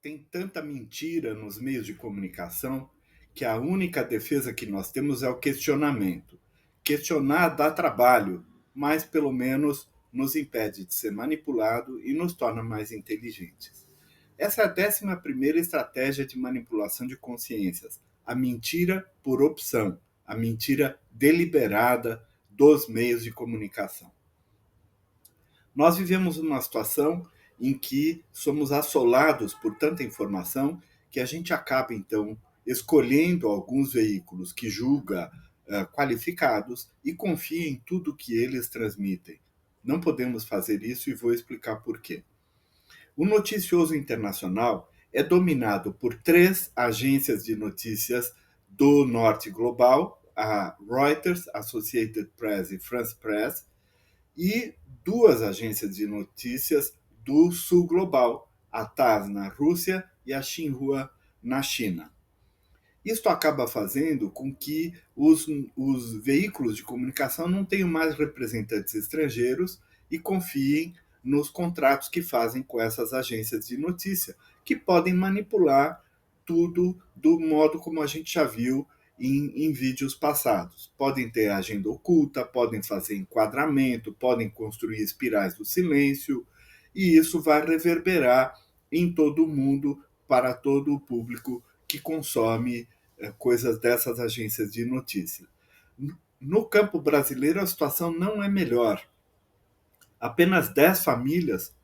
Tem tanta mentira nos meios de comunicação que a única defesa que nós temos é o questionamento. Questionar dá trabalho, mas pelo menos nos impede de ser manipulado e nos torna mais inteligentes. Essa é a 11ª estratégia de manipulação de consciências, a mentira por opção, a mentira deliberada dos meios de comunicação. Nós vivemos uma situação em que somos assolados por tanta informação que a gente acaba, então, escolhendo alguns veículos que julga qualificados e confia em tudo que eles transmitem. Não podemos fazer isso e vou explicar por quê. O noticioso internacional é dominado por 3 agências de notícias do norte global, a Reuters, Associated Press e France Press, e 2 agências de notícias do sul global, a TASS na Rússia e a Xinhua na China. Isto acaba fazendo com que os veículos de comunicação não tenham mais representantes estrangeiros e confiem nos contratos que fazem com essas agências de notícia, que podem manipular tudo do modo como a gente já viu em vídeos passados. Podem ter agenda oculta, podem fazer enquadramento, podem construir espirais do silêncio, e isso vai reverberar em todo o mundo para todo o público que consome coisas dessas agências de notícia. No campo brasileiro, a situação não é melhor. Apenas 10 famílias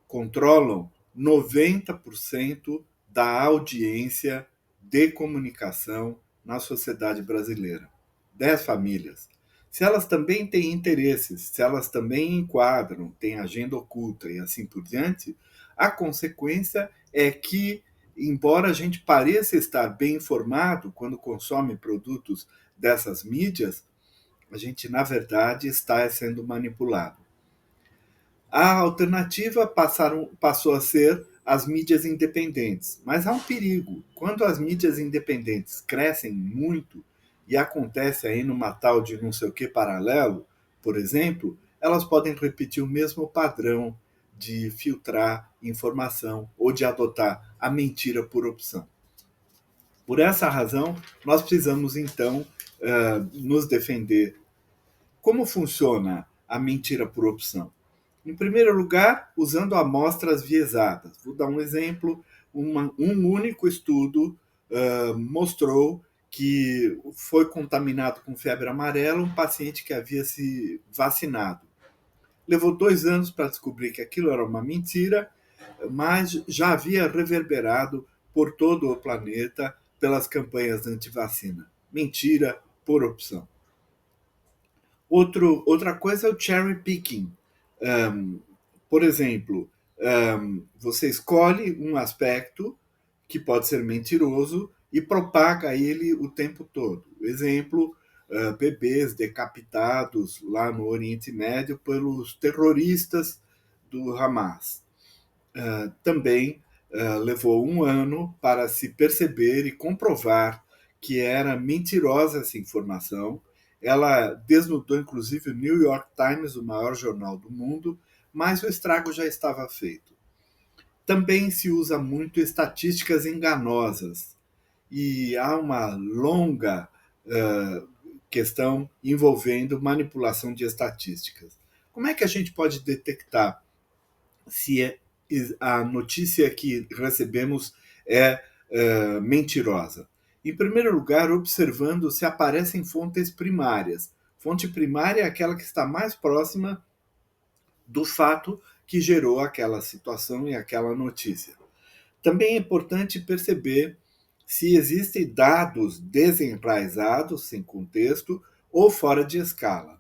controlam 90% da audiência de comunicação na sociedade brasileira. 10 famílias. Se elas também têm interesses, se elas também enquadram, têm agenda oculta e assim por diante, a consequência é que, embora a gente pareça estar bem informado quando consome produtos dessas mídias, a gente, na verdade, está sendo manipulado. A alternativa passou a ser as mídias independentes. Mas há um perigo. Quando as mídias independentes crescem muito, e acontece aí numa tal de não sei o que paralelo, por exemplo, elas podem repetir o mesmo padrão de filtrar informação ou de adotar a mentira por opção. Por essa razão, nós precisamos então nos defender. Como funciona a mentira por opção? Em primeiro lugar, usando amostras viesadas. Vou dar um exemplo. Um único estudo mostrou que foi contaminado com febre amarela um paciente que havia se vacinado. Levou 2 anos para descobrir que aquilo era uma mentira, mas já havia reverberado por todo o planeta pelas campanhas anti-vacina. Mentira por opção. Outra coisa é o cherry picking. Por exemplo, você escolhe um aspecto que pode ser mentiroso e propaga ele o tempo todo. Exemplo, bebês decapitados lá no Oriente Médio pelos terroristas do Hamas. Também levou 1 ano para se perceber e comprovar que era mentirosa essa informação. Ela desnudou, inclusive, o New York Times, o maior jornal do mundo, mas o estrago já estava feito. Também se usa muito estatísticas enganosas e há uma longa questão envolvendo manipulação de estatísticas. Como é que a gente pode detectar se a notícia que recebemos é mentirosa? Em primeiro lugar, observando se aparecem fontes primárias. Fonte primária é aquela que está mais próxima do fato que gerou aquela situação e aquela notícia. Também é importante perceber se existem dados desenraizados, sem contexto, ou fora de escala.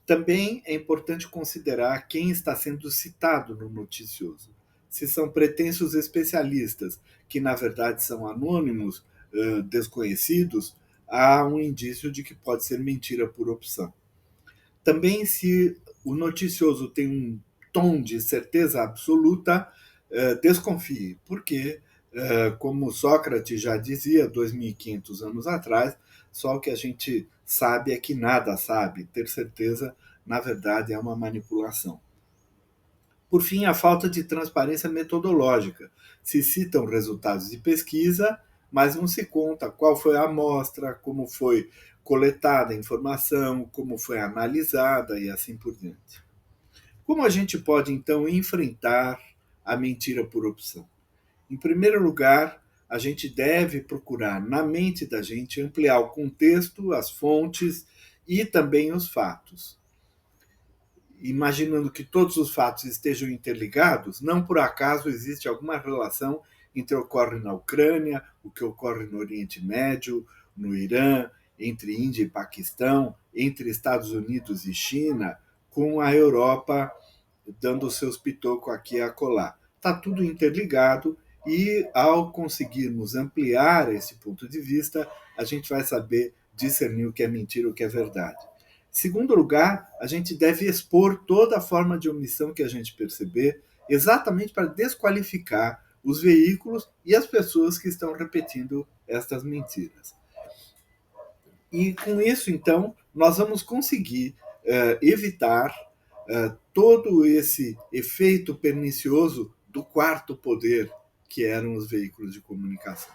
Também é importante considerar quem está sendo citado no noticioso. Se são pretensos especialistas, que na verdade são anônimos, desconhecidos, há um indício de que pode ser mentira por opção. Também, se o noticioso tem um tom de certeza absoluta, desconfie, porque, como Sócrates já dizia 2.500 anos atrás, só o que a gente sabe é que nada sabe. Ter certeza, na verdade, é uma manipulação. Por fim, a falta de transparência metodológica. Se citam resultados de pesquisa, mas não se conta qual foi a amostra, como foi coletada a informação, como foi analisada e assim por diante. Como a gente pode, então, enfrentar a mentira por opção? Em primeiro lugar, a gente deve procurar, na mente da gente, ampliar o contexto, as fontes e também os fatos. Imaginando que todos os fatos estejam interligados, não por acaso existe alguma relação entre o que ocorre na Ucrânia, o que ocorre no Oriente Médio, no Irã, entre Índia e Paquistão, entre Estados Unidos e China, com a Europa dando seus pitocos aqui e acolá. Está tudo interligado e, ao conseguirmos ampliar esse ponto de vista, a gente vai saber discernir o que é mentira e o que é verdade. Segundo lugar, a gente deve expor toda a forma de omissão que a gente perceber, exatamente para desqualificar os veículos e as pessoas que estão repetindo estas mentiras. E com isso, então, nós vamos conseguir evitar todo esse efeito pernicioso do quarto poder, que eram os veículos de comunicação.